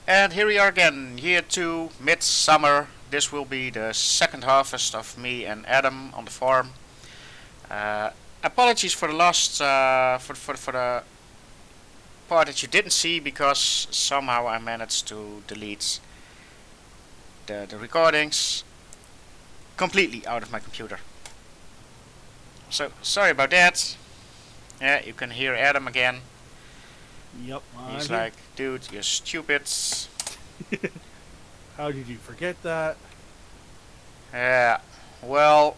And here we are again, year 2, midsummer. This will be the second harvest of me and Adam on the farm. Uh, Apologies for the last, for the part that you didn't see, because somehow I managed to delete the recordings completely out of my computer. So, sorry about that. Yeah, you can hear Adam again. Yep. He's like, dude, you're stupid. How did you forget that? Yeah, well,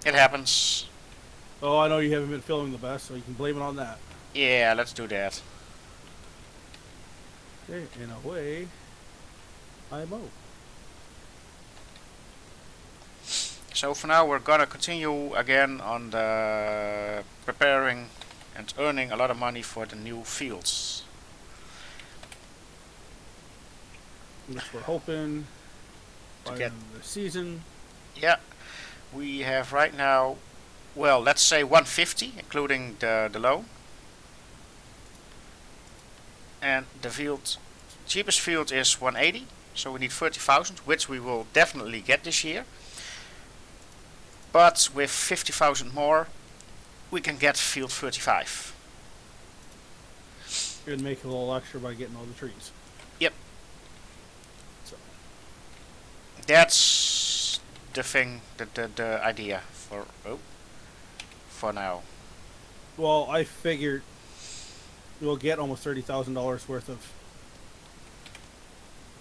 it happens. Oh, I know you haven't been feeling the best, so you can blame it on that. Yeah, let's do that. Okay, in a way, I'm out. So for now we're gonna continue again on the preparing and earning a lot of money for the new fields. Which we're hoping To by get- the end of the season. Yeah, we have right now, well, let's say 150, including the loan. And the field, cheapest field is 180, so we need 30,000, which we will definitely get this year. But with 50,000 more, we can get field 35. You're gonna make a little extra by getting all the trees. Yep. So, That's the thing, the idea for now. well, I figured we'll get almost $30,000 worth of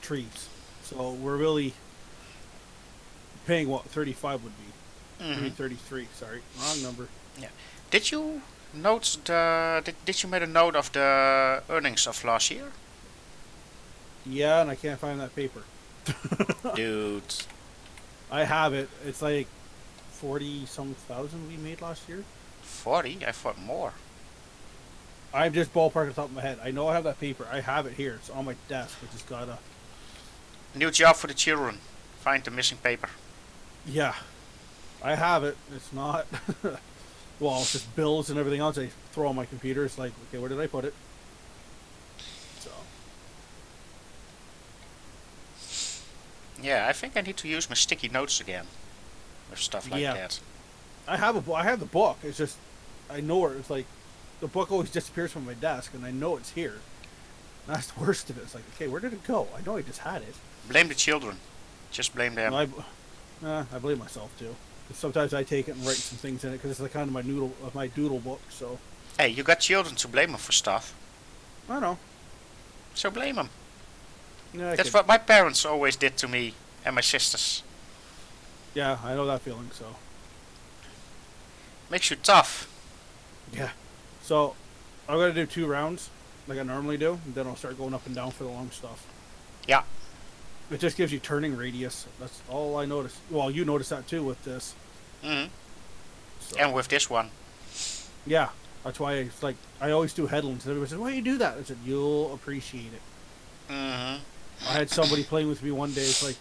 trees. So we're really paying what 35 would be. Maybe 33. Sorry, wrong number. Did you note did you make a note of the earnings of last year? Yeah, and I can't find that paper. Dude. I have it. It's like 40-some thousand we made last year. 40? I thought more. I'm just ballparking the top of my head. I know I have that paper. I have it here. It's on my desk. I just gotta. New job for the children. Find the missing paper. Yeah, I have it. It's not. Well, it's just bills and everything else I throw on my computer. It's like, okay, where did I put it? So. Yeah, I think I need to use my sticky notes again. With stuff like Yeah. that. I have I have the book. It's just I know where it's like the book always disappears from my desk, and I know it's here. And that's the worst of it. It's like, okay, where did it go? I know I just had it. Blame the children. Just blame them. I blame myself too. 'Cause sometimes I take it and write some things in it because it's like kind of my doodle book. So Hey, you got children to blame them for stuff. I don't know. So blame them. Yeah, That's what my parents always did to me and my sisters. Yeah, I know that feeling. So Makes you tough. yeah. So I'm gonna do 2 rounds like I normally do, and then I'll start going up and down for the long stuff. Yeah. It just gives you turning radius. That's all I noticed. Well, you noticed that too with this. hmm So. And with this one. Yeah, that's why it's like I always do headlands. And everybody says, "Why do you do that?" I said, "You'll appreciate it." hmm I had somebody playing with me one day. It's like,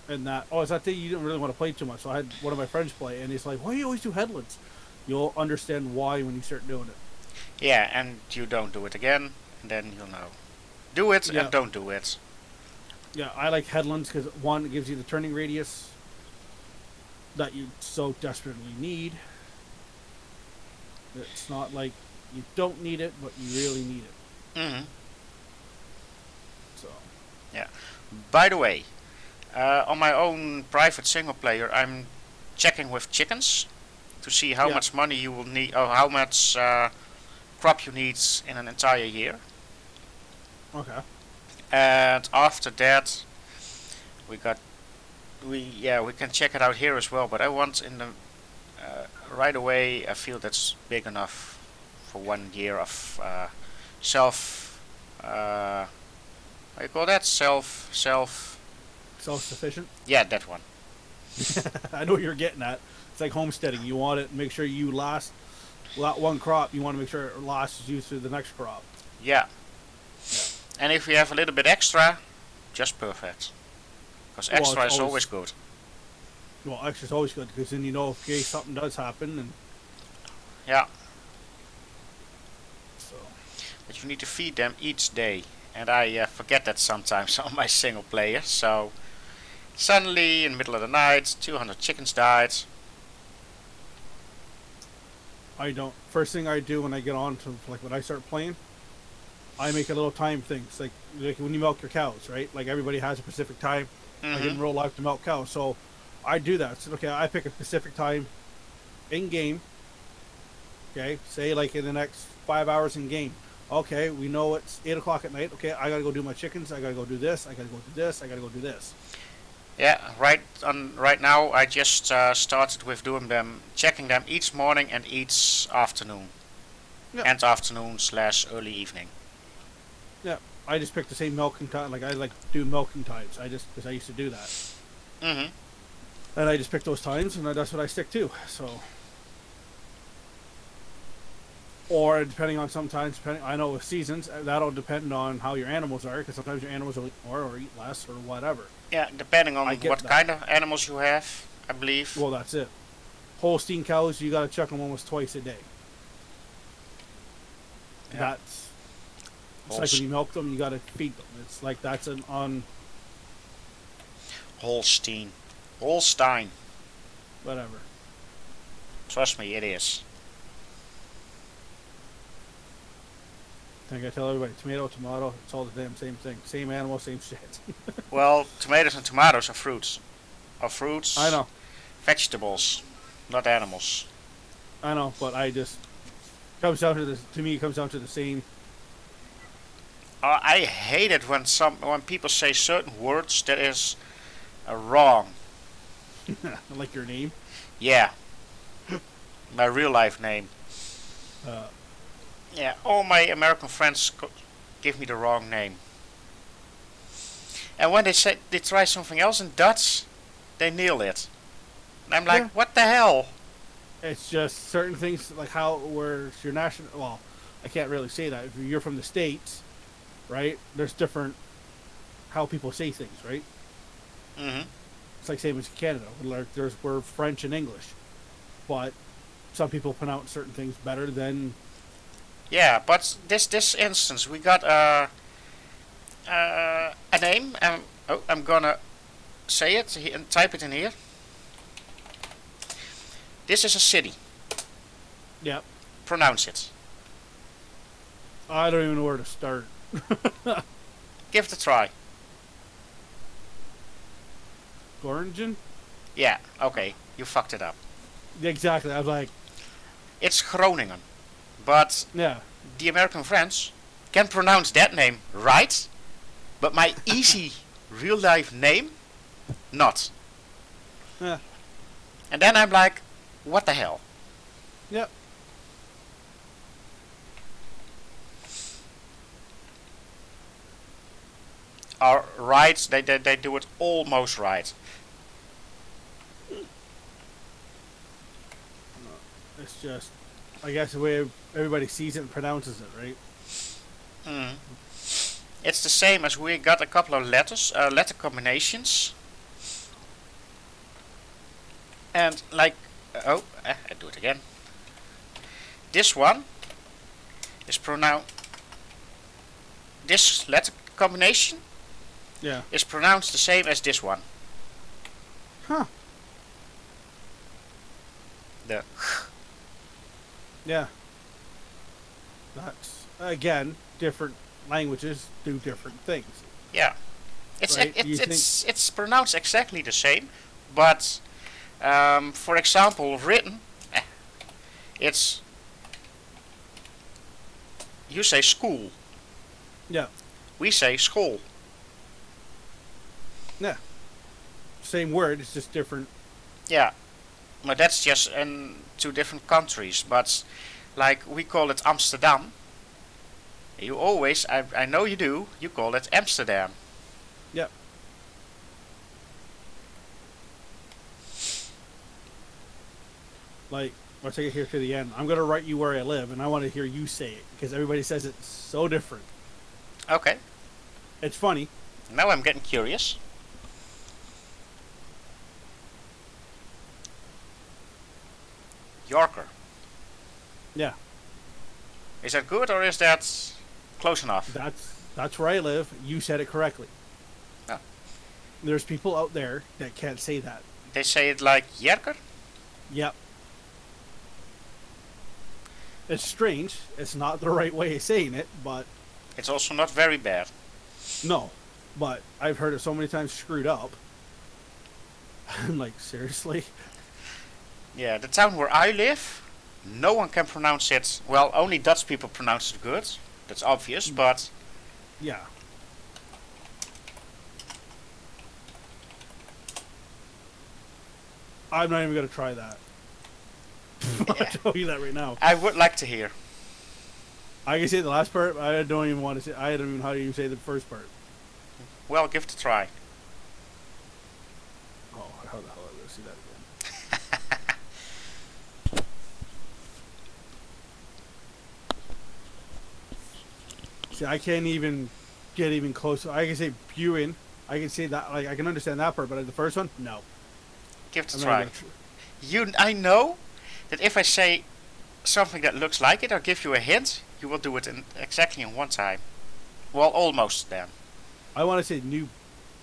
and that it's that thing you didn't really want to play too much. So I had one of my friends play, and he's like, "Why do you always do headlands?" You'll understand why when you start doing it. Yeah, and you don't do it again, and then you'll know. Do it Yeah. and don't do it. Yeah, I like headlands because one, it gives you the turning radius that you so desperately need. It's not like you don't need it, but you really need it. hmm So. By the way, on my own private single player, I'm checking with chickens to see how Yeah. much money you will need, or how much crop you need in an entire year. Okay. And after that, we can check it out here as well. But I want in the right away a field that's big enough for 1 year of self. How you call that? Self. Self-sufficient. Yeah, that one. I know what you're getting at. It's like homesteading. You want it, make sure you last without one crop. You want to make sure it lasts you through the next crop. Yeah. And if we have a little bit extra, just perfect. Because Well, extra it's is always- always good. Well, extra's always good because then you know if case something does happen, and Yeah. so that you need to feed them each day. And I forget that sometimes on my single player. So suddenly, in the middle of the night, 200 chickens died. I don't. First thing I do when I get on to, like, when I start playing, I make a little time things. Like when you milk your cows, right? Like, everybody has a specific time, like in real life, to milk cows. So I do that. So, okay, I pick a specific time in game. Okay, say like in the next 5 hours in game. Okay, we know it's 8 o'clock at night. Okay, I gotta go do my chickens. I gotta go do this. I gotta go do this. I gotta go do this. Yeah, right now I just started with doing them, checking them each morning and each afternoon, Yeah. and afternoon slash early evening. Yeah, I just pick the same milking time. Like, I like do milking times. I just, because I used to do that, Mhm. and I just pick those times, and that's what I stick to. So, or depending on, sometimes depending, I know with seasons that'll depend on how your animals are, because sometimes your animals will eat more or eat less or whatever. Yeah, depending on I get what that. kind of animals you have, I believe. Well, that's it. Holstein cows, you gotta check them almost twice a day. Yeah. That's, it's like when you milk them, you gotta feed them. It's like that's an on Holstein, whatever. trust me, it is. I think I tell everybody, tomato, it's all the damn same thing. Same animal, same shit. Well, tomatoes and tomatoes are fruits. I know, Vegetables, not animals. but I just, comes down to this. To me, it comes down to the same. I hate it when people say certain words that is wrong. Like your name. Yeah, my real life name. Uh, Yeah, all my American friends give me the wrong name. And when they try something else in Dutch, they nail it. And I'm like, Yeah. what the hell? it's just certain things, like how, where your national. Well, I can't really say that. If you're from the States, right? There's different how people say things, right? Hmm. It's like same as Canada. Like, we're French and English, but some people pronounce certain things better than. Yeah, but this instance, we got a name. I'm gonna say it and type it in here. This is a city. Yeah, Pronounce it. I don't even know where to start. Give it a try. Groningen? Yeah, okay, you fucked it up. Exactly. I was like, It's Groningen. But yeah, the American friends can pronounce that name right, but my easy real life name, not. yeah, And then I'm like, what the hell? yep. Are right, they do it almost right. It's just, I guess, the way everybody sees it and pronounces it, right? Mm. It's the same as we got a couple of letter combinations. And like, I do it again. This one is pronounced, this letter combination Yeah. is pronounced the same as this one. Huh. The Yeah. That's, again, different languages do different things. yeah, it's Right, you it's pronounced exactly the same, but for example, written, it's you say school, Yeah. we say school. Yeah. Same word, it's just different. Yeah, but that's just in two different countries. But like we call it Amsterdam. You always, I know you do. You call it Amsterdam. Yep. Like, I'll take it here to the end. I'm going to write you where I live, and I want to hear you say it, because everybody says it's so different. Okay. It's funny. Now I'm getting curious. Yorker. Yeah. Is that good or is that Close enough. That's where I live. You said it correctly. Oh. There's people out there that can't say that. They say it like Jerker. Yep. It's strange. It's not the right way of saying it, but It's also not very bad. no. But I've heard it so many times screwed up. I'm like, seriously? Yeah, the town where I live, no one can pronounce it. Well, only Dutch people pronounce it good. That's obvious, but Yeah. I'm not even gonna try that. I'll yeah, tell you that right now. I would like to hear. I can say the last part. I don't even want to say. I don't even know how to even say the first part. Well, give it a try. Oh, how the hell am I gonna see that again? See, I can't even get even close. I can say Buin. I can say that. Like I can understand that part, but the first one, no. Give it a I'm not try. even I know that if I say something that looks like it or give you a hint, you will do it exactly in one time. Well, almost then. I want to say new.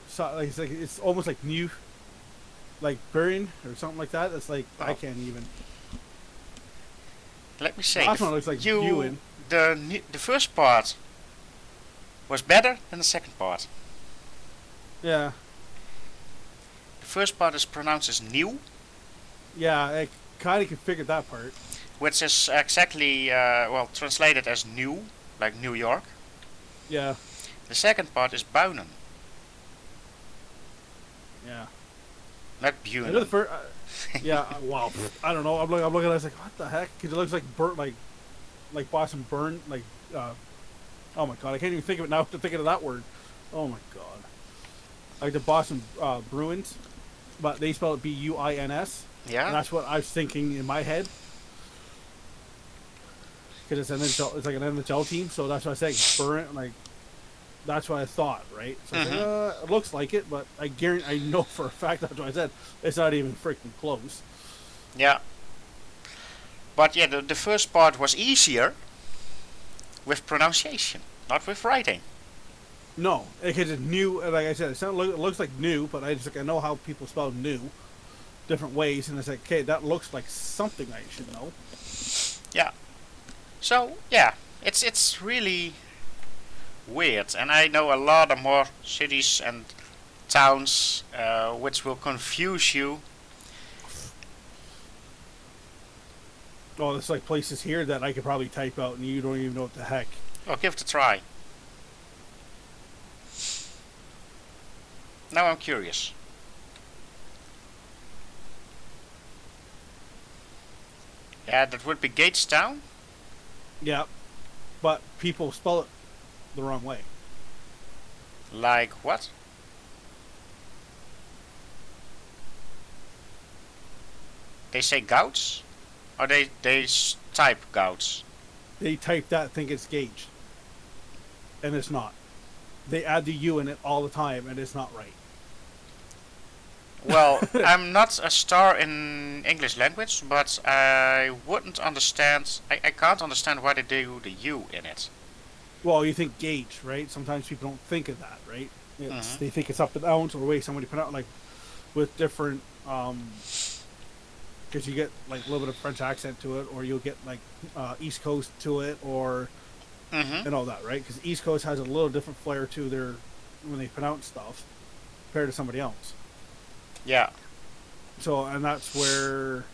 So, like it's almost like new, like Burin or something like that. It's like I Oh. can't even. Let me say. Last one looks like Buin. The first part was better than the second part. Yeah, The first part is pronounced as new, yeah. I kind of can figure that part. which is exactly translated as new, like New York. Yeah, The second part is Buinen, yeah. not I know the Buinen. first. Yeah, wow. I don't know. I'm looking at it, I was like, what the heck? Because it looks like burnt, like Boston burn, like. Oh my god, I can't even think of it now. To thinking of that word. Oh my god. Like the Boston Bruins, but they spell it Buins. Yeah. And that's what I was thinking in my head. Because it's like an NHL team, so that's what I said. Burn, like that's what I thought, right? So I was like, it looks like it, but I know for a fact that's what I said. It's not even freaking close. Yeah. But yeah, the first part was easier with pronunciation, not with writing. No, because it's new. Like I said, it looks like new, but I know how people spell new, different ways, and it's like, okay, that looks like something I should know. Yeah. So yeah, it's really weird, and I know a lot of more cities and towns which will confuse you. Oh, there's like places here that I could probably type out, and you don't even know what the heck. Oh, give it a try. Now I'm curious. Yeah, that would be Gatestown. Yeah, but people spell it the wrong way. Like what? They say gouts? Or they type gouts? They type that, think it's Gage, and it's not. They add the U in it all the time, and it's not right. Well, I'm not a star in English language, but I wouldn't understand. I can't understand why they do the U in it. Well, you think Gage, right? Sometimes people don't think of that, right? Mhm. They think it's up and down, or the way somebody put out, like with different, because you get like a little bit of French accent to it, or you'll get like East Coast to it, or Mm-hmm. and all that, right? Because East Coast has a little different flair to their when they pronounce stuff compared to somebody else. Yeah. So, and that's where,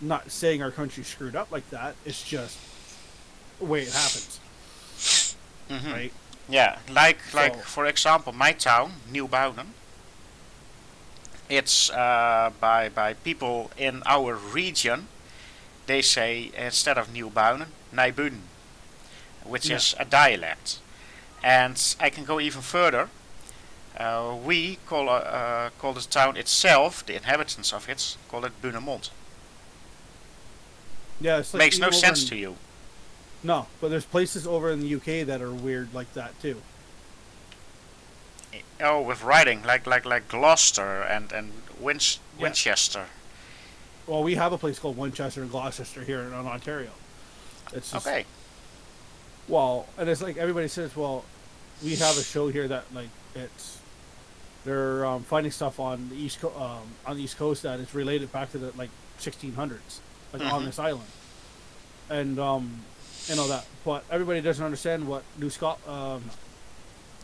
not saying our country's screwed up like that, it's just the way it happens, Mm-hmm. right? Yeah. Like So- for example, my town, Nieuwbouwen. It's by people in our region. They say instead of Nieuwbouwen, Nijbunen, which Yeah. is a dialect. And I can go even further. We call the town itself, the inhabitants of it, call it Bunemond. Yeah, it's like Makes no even over sense in- to you. No, but there's places over in the UK that are weird like that too. Oh, with writing, like Gloucester and Yeah. Winchester. Well, we have a place called Winchester and Gloucester here in Ontario. It's just, Okay. Well, and it's like everybody says, well, we have a show here that like they're finding stuff on the on the East Coast that is related back to the like 1600s, like on Hmm. this island, and that. But everybody doesn't understand what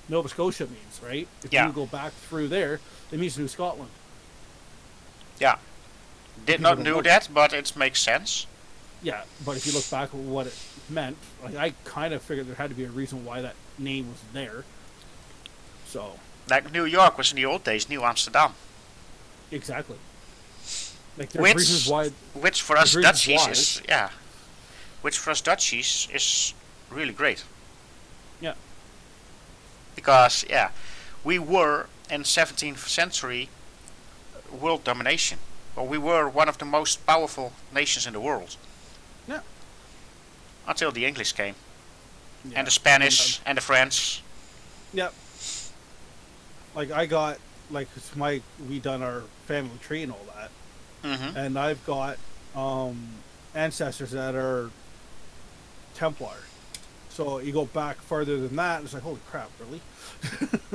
Nova Scotia means, right? If Yeah, you go back through there, it means New Scotland. yeah. Did People not don't know know. that, but it makes sense. Yeah, but if you look back at what it meant, like I kind of figured there had to be a reason why that name was there. So Like New York was in the old days New Amsterdam, exactly, like there's reasons which why. which for There's us reasons Dutchies why. is yeah, which for us Dutchies is really great Yeah, because yeah, we were in 17th century world domination. Well, we were one of the most powerful nations in the world yeah, until the English came yeah. and the I mean, Spanish and the French. yeah. Like I got like it's we done our family tree and all that, Hmm. and I've got ancestors that are Templar. So you go back further than that, and it's like holy crap, really?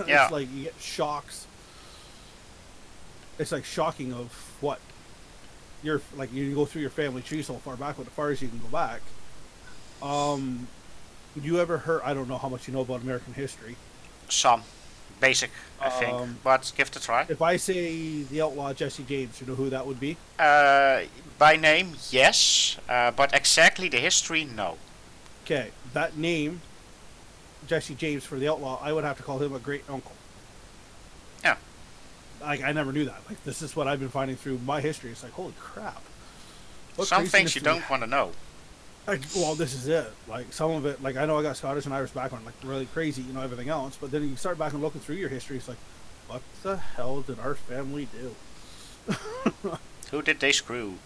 Yeah, It's like you get shocks. It's like shocking of what you're like. You go through your family tree so far back, but as far as you can go back. Um, you ever heard? I don't know how much you know about American history. some basic, I think, Um, but give it a try. if I say the outlaw Jesse James, you know who that would be? Uh, by name, yes, but exactly the history, no. Okay, that name, Jesse James for the outlaw, I would have to call him a great uncle. Yeah, Like I never knew that. Like this is what I've been finding through my history. It's like holy crap. What some things craziness you do we don't want to know. like, well, this is it. Like some of it, like I know I got Scottish and Irish background, like really crazy, everything else. But then you start back and looking through your history, it's like, what the hell did our family do? Who did they screw?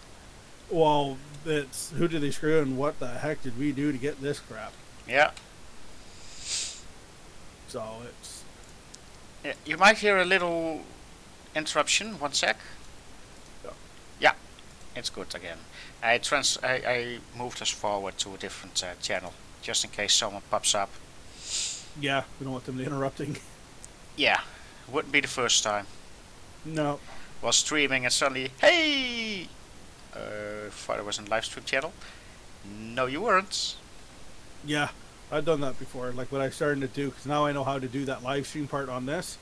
Well, it's who did they screw and what the heck did we do to get this crap? Yeah. So it's Yeah, you might hear a little interruption. One sec. yeah, Yeah, it's good again. I moved us forward to a different channel just in case someone pops up. yeah. We don't want them interrupting. Yeah, wouldn't be the first time. No, Was streaming and suddenly, hey, thought I was in live stream channel. No, you weren't. yeah, I've done that before. Like what I started to do, because now I know how to do that live stream part on this.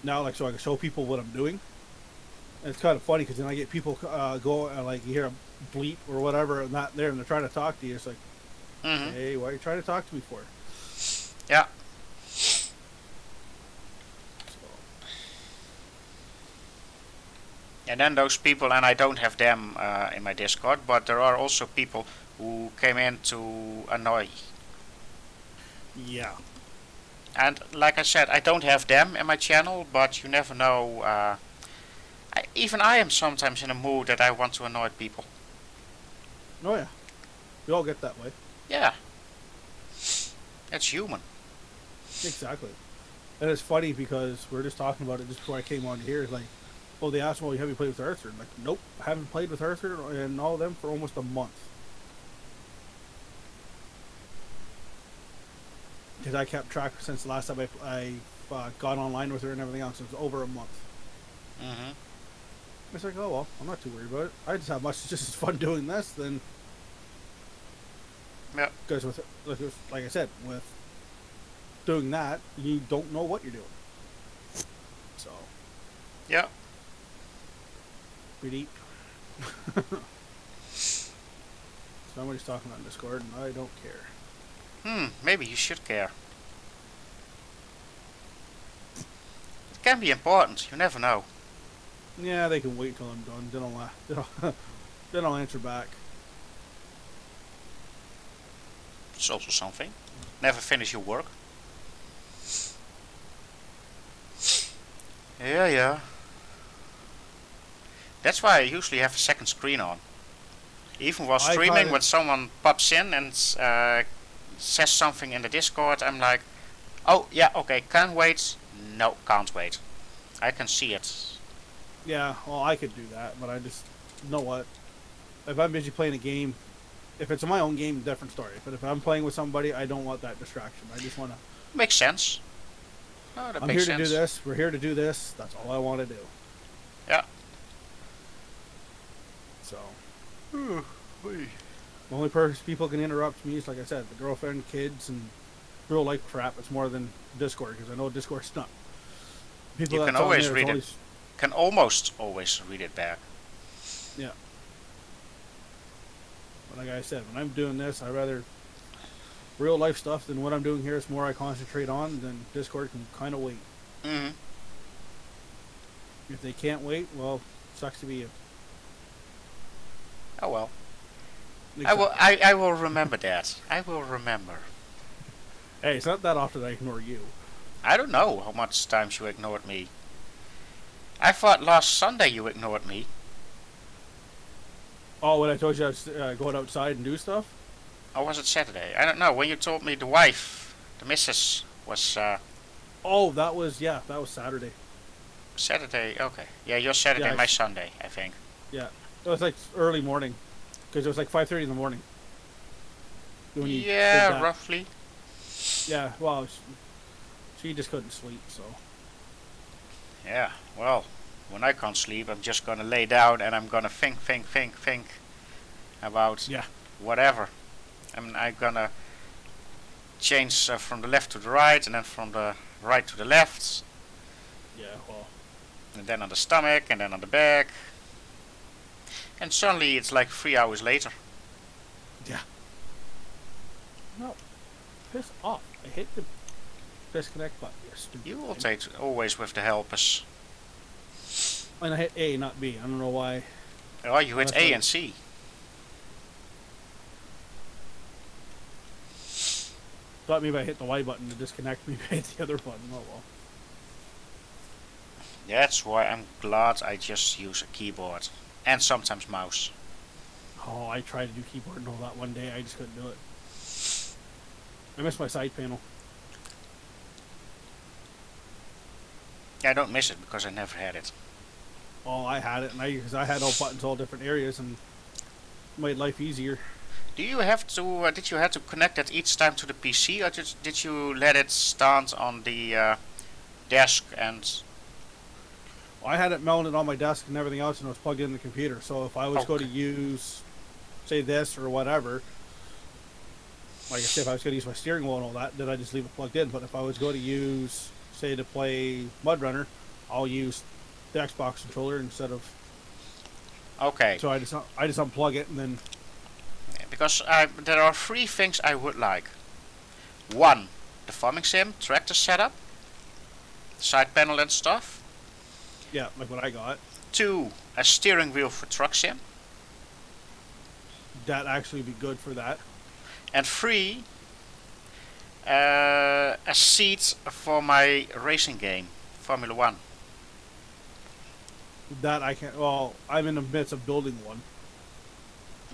Now, like, so I can show people what I'm doing. And it's kind of funny because then I get people go and like you hear a bleep or whatever, and not there, and they're trying to talk to you. It's like, Hmm. hey, what are you trying to talk to me for? Yeah. So, And then those people, and I don't have them in my Discord, but there are also people who came in to annoy. yeah, And like I said, I don't have them in my channel, but you never know. Even I am sometimes in a mood that I want to annoy people. oh yeah, we all get that way. Yeah, it's human. Exactly. And it's funny because we're just talking about it just before I came on here. It's like, oh, they asked, well, have you played with Arthur? I'm like, nope, I haven't played with Arthur and all of them for almost a month. Because I kept track since the last time I got online with her and everything else. It was over a month. Hmm. It's like, oh, well, I'm not too worried about it. I just have much just as fun doing this than. Yeah. Because like I said, with doing that, you don't know what you're doing. So, Yeah. pretty. Somebody's talking on Discord, and I don't care. Maybe you should care. It can be important. You never know. Yeah, they can wait till I'm done. Then I'll answer back. It's also something. Never finish your work. Yeah, yeah. That's why I usually have a second screen on. Even while I streaming, kinda- when someone pops in and says something in the Discord, I'm like, oh, yeah, okay, can't wait. No, can't wait. I can see it. Yeah, well, I could do that, but I just, you know what? If I'm busy playing a game, if it's my own game, different story. But if I'm playing with somebody, I don't want that distraction. I just want to. Makes sense. Oh, that I'm makes here to sense. do this. We're here to do this. That's all I want to do. Yeah. So Hmm. the only people can interrupt me is, like I said, the girlfriend, kids, and real life crap. It's more than Discord, because I know Discord's not. People You can that's on always there, read it's it. Can almost always read it back. Yeah. But like I said, when I'm doing this, I rather real life stuff than what I'm doing here. It's more I concentrate on. Then Discord can kind of wait. Hmm. If they can't wait, well, sucks to be you. Oh well. Except- I will remember that. I will remember. Hey, it's not that often I ignore you. I don't know how much times you ignored me. I thought last Sunday you ignored me. Oh, when I told you I was going outside and do stuff? Or was it Saturday? I don't know. When you told me the wife, the missus, was Oh, that was Saturday. Saturday. Okay. Yeah, your Saturday, Yeah, my Sunday, I think. Yeah, it was like early morning, because it was like 5:30 in the morning. When you did Yeah, that. roughly. Yeah, well, she just couldn't sleep, so. Yeah. Well, when I can't sleep, I'm just gonna lay down and I'm gonna think about Yeah. whatever. I'm gonna change from the left to the right, and then from the right to the left, Yeah, well. and then on the stomach, and then on the back. And suddenly it's like 3 hours later. Yeah. No. Piss off. I hit the disconnect button. You're stupid. You will take always with the helpers. And I hit A, not B. I don't know why. Oh, you hit That's A right. and C. Thought maybe I hit the Y button to disconnect. Maybe I hit the other button. Oh well. That's why I'm glad I just use a keyboard. And sometimes mouse. Oh, I tried to do keyboard and all that one day. I just couldn't do it. I missed my side panel. I don't miss it because I never had it. Oh, I had it, and because I had all buttons all different areas and made life easier. Do you have to? Did you have to connect it each time to the PC, or did you let it stand on the desk and? Well, I had it mounted on my desk and everything else, and it was plugged in the computer. So if I was going to Okay. use, say, this or whatever, like I said, if I was going to use my steering wheel and all that, then I just leave it plugged in. But if I was going to use, say, to play Mud Runner, I'll use the Xbox controller instead of. Okay. So I just unplug it and then. Because there are three things I would like. One, the farming sim tractor setup, side panel and stuff. Yeah, like what I got. Two, a steering wheel for truck sim. That actually be good for that. And three, a seat for my racing game, Formula One. That I can. Well, I'm in the midst of building one.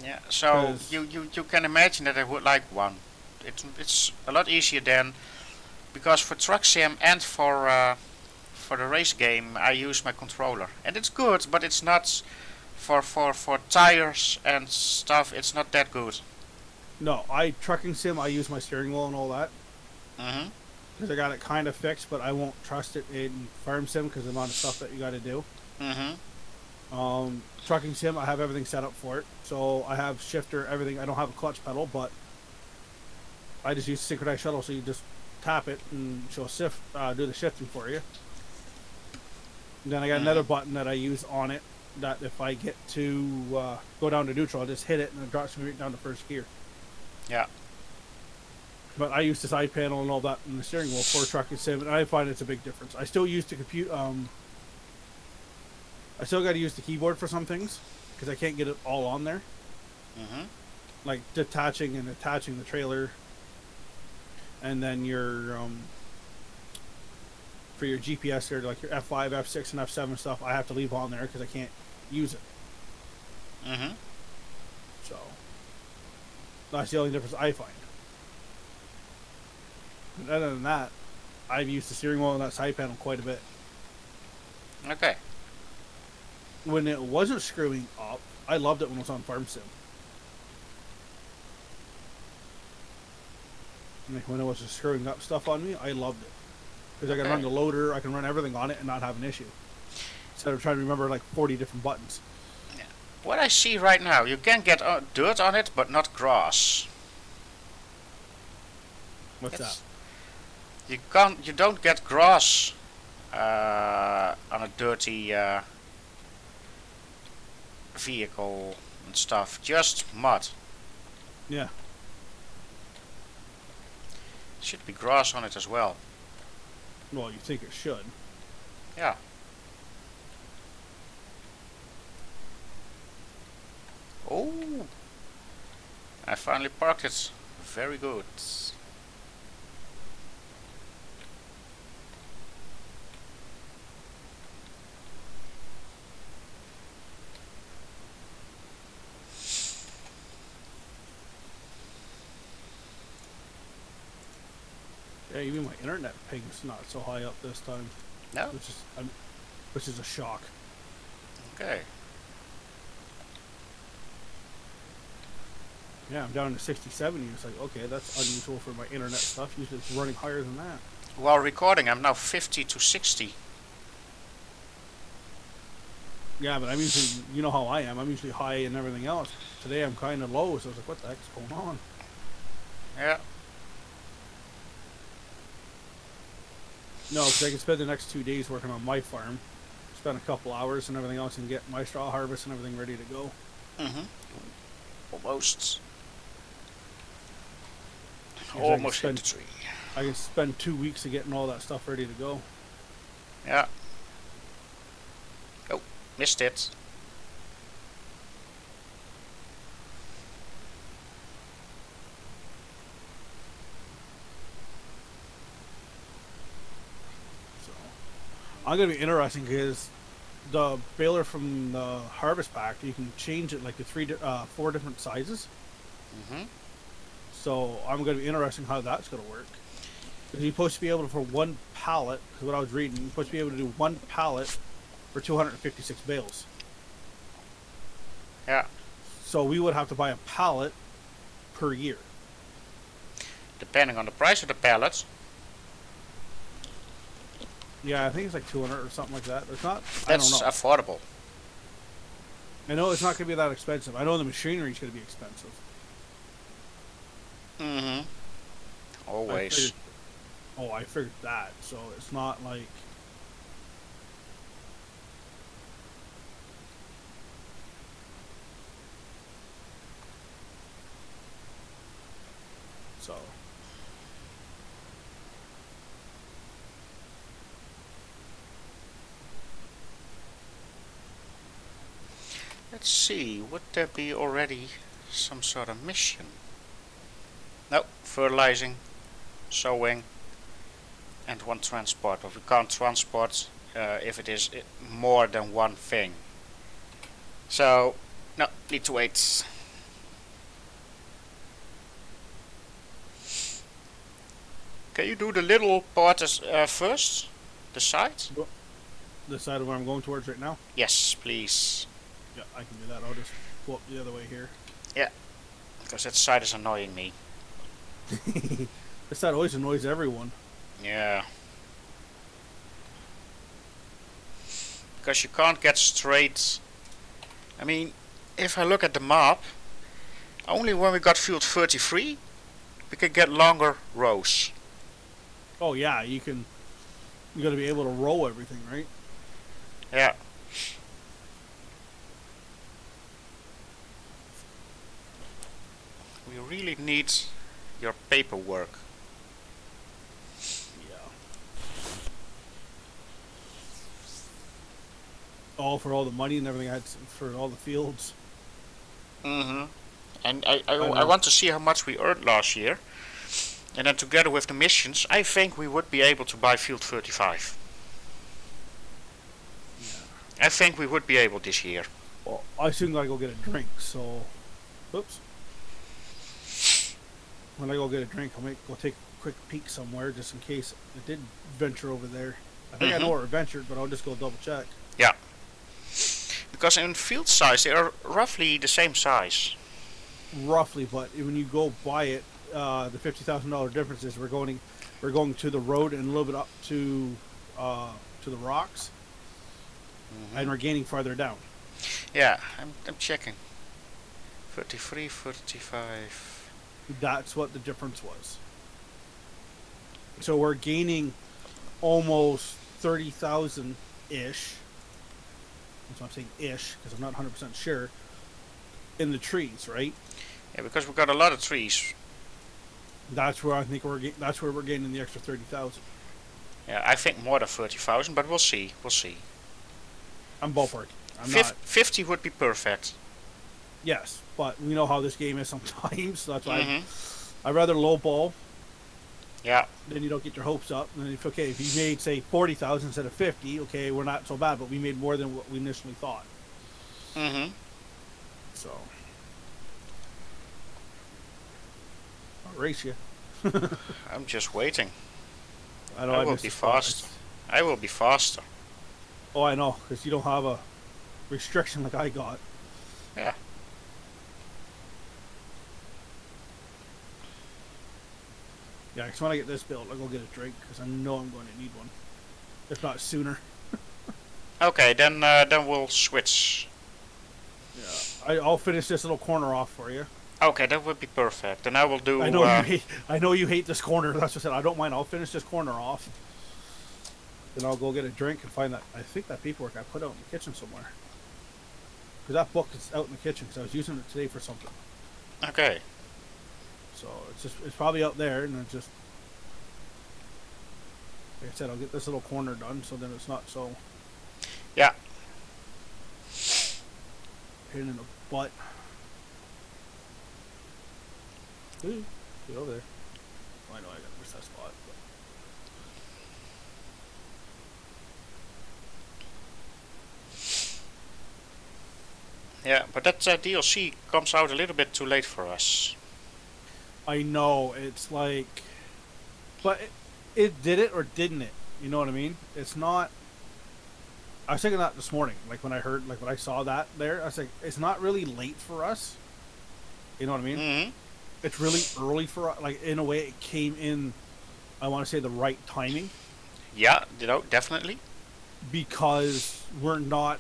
Yeah, so 'Cause- you can imagine that I would like one. It's a lot easier than, because for truck sim and for the race game I use my controller, and it's good, but it's not for tires and stuff. It's not that good. No, trucking sim. I use my steering wheel and all that Mhm. because I got it kind of fixed, but I won't trust it in farm sim because the amount of stuff that you got to do. Mhm. Trucking sim, I have everything set up for it. So I have shifter, everything. I don't have a clutch pedal, but I just use synchronized shuttle. So you just tap it and she'll do the shifting for you. And then I got another button that I use on it that if I get to go down to neutral, I just hit it and it drops me right down to first gear. Yeah. But I use the side panel and all that in the steering wheel for trucking sim, and I find it's a big difference. I still use the compute. I still got to use the keyboard for some things because I can't get it all on there, Mhm. like detaching and attaching the trailer, and then your for your GPS or like your F5, F6, and F7 stuff. I have to leave on there because I can't use it. Mhm. So that's the only difference I find. And other than that, I've used the steering wheel and that side panel quite a bit. Okay. When it wasn't screwing up, I loved it when it was on Farm Sim. Like when it was just screwing up stuff on me, I loved it because I can run the loader, I can run everything on it and not have an issue. Instead of trying to remember like 40 different buttons. What I see right now, you can get dirt on it, but not grass. What's that? You don't get grass on a dirty vehicle and stuff. Just mud. Yeah. Should be grass on it as well. Well, you think it should. Yeah. Oh, I finally parked it. Very good. Yeah, even my internet ping's not so high up this time. No? Which is a shock. Okay. Yeah, I'm down to 60-70. It's like, okay, that's unusual for my internet stuff. Usually it's running higher than that. While recording, I'm now 50 to 60. Yeah, but I'm usually, you know how I am. I'm usually high and everything else. Today I'm kind of low, so I was like, what the heck's going on? Yeah. No, because I can spend the next 2 days working on my farm. Spend a couple hours and everything else and get my straw harvest and everything ready to go. Almost. Because Almost hit the tree. I can spend 2 weeks of getting all that stuff ready to go. Yeah. Oh, missed it. So I'm gonna be interesting because the baler from the harvest pack, you can change it like to 4 different sizes. So I'm gonna be interesting how that's gonna work. Because you're supposed to be able to, for one pallet, because what I was reading, you're supposed to be able to do one pallet for 256 bales. Yeah. So we would have to buy a pallet per year. Depending on the price of the pallets. Yeah, I think it's like 200 or something like that. It's not. That's I don't know. affordable. I know it's not going to be that expensive. I know the machinery is going to be expensive. Always. I figured that. So it's not like. So. Let's see, would there be already some sort of mission? No, fertilizing, sowing, and 1 transport, but we can't transport if it is more than one thing. So, no, need to wait. Can you do the little part as, first? The side? The side of where I'm going towards right now? Yes, please. Yeah, I can do that. I'll just go up the other way here. Yeah, because that side is annoying me. This side always annoys everyone. Yeah. Because you can't get straight. I mean, if I look at the map, only when we got field 33, we can get longer rows. Oh yeah, you got to be able to row everything, right? Yeah. We really need your paperwork. Yeah. All for all the money and everything I had for all the fields. And I want to see how much we earned last year. And then together with the missions, I think we would be able to buy field 35. Yeah. I think we would be able this year. Well, I soon gotta go get a drink, so... Oops. When I go get a drink, I might go take a quick peek somewhere, just in case I did venture over there. I think I know where I ventured, but I'll just go double check. Yeah. Because in field size, they are roughly the same size. Roughly, but when you go buy it, the $50,000 difference is we're going to the road and a little bit up to the rocks, and we're gaining farther down. Yeah, I'm checking. 33, 35. That's what the difference was. So we're gaining almost 30,000 ish. That's why I'm saying ish, because I'm not 100% sure. In the trees, right? Yeah, because we've got a lot of trees. That's where I think that's where we're gaining the extra 30,000. Yeah, I think more than 30,000, but we'll see. We'll see. I'm ballparking. I'm not. 50 would be perfect. Yes, but we know how this game is sometimes. So that's why Mm-hmm. I'd rather lowball. Yeah. Then you don't get your hopes up. And if you made say 40,000 instead of 50, okay, we're not so bad, but we made more than what we initially thought. Mm-hmm. So I'll race you. I'm just waiting. I know I I will missed be the spot. fast. I will be faster. Oh, I know, because you don't have a restriction like I got. Yeah. Yeah, because when I get this built, I'll go get a drink because I know I'm going to need one, if not sooner. Okay, then we'll switch. Yeah, I'll finish this little corner off for you. Okay, that would be perfect. Then I will do. I know you hate this corner. That's what I said. I don't mind. I'll finish this corner off. Then I'll go get a drink and find that. I think that paperwork I put out in the kitchen somewhere. Because that book is out in the kitchen because I was using it today for something. Okay. So it's probably out there, and it's just like I said, I'll get this little corner done so then it's not so. Yeah. Pain in the butt. Ooh, get over there. Oh, I know I gotta miss that spot. Yeah, but that DLC comes out a little bit too late for us. I know it's like, but it did it or didn't it? You know what I mean? It's not. I was thinking that this morning, like when I saw that there, I was like, it's not really late for us. You know what I mean? Mm-hmm. It's really early for us. Like in a way, it came in. I want to say the right timing. Yeah, definitely. Because we're not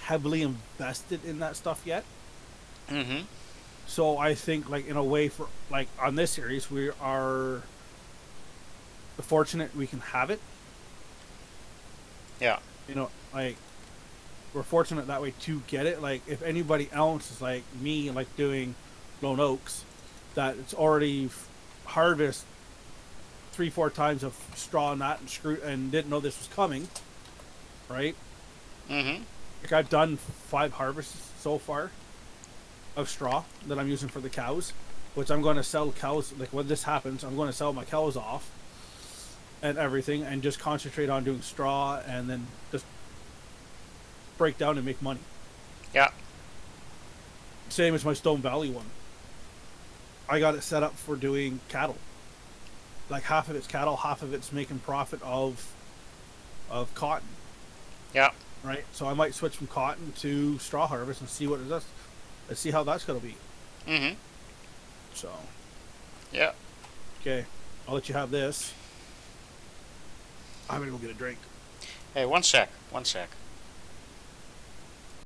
heavily invested in that stuff yet. Mm-hmm. So I think, like in a way, for like on this series, we are fortunate we can have it. Yeah. You know, like we're fortunate that way to get it. Like if anybody else is like me, like doing Lone Oaks, that it's already harvest 3-4 times of straw and that and screw and didn't know this was coming, right? Mm-hmm. Like I've done 5 harvests so far of straw that I'm using for the cows, which I'm going to sell cows. Like when this happens, I'm going to sell my cows off and everything and just concentrate on doing straw and then just break down and make money. Yeah. Same as my Stone Valley one. I got it set up for doing cattle. Like half of it's cattle, half of it's making profit of cotton. Yeah. Right? So I might switch from cotton to straw harvest and see what it does. Let's see how that's going to be. Mm-hmm. So. Yeah. Okay. I'll let you have this. I'm going to go get a drink. Hey, one sec.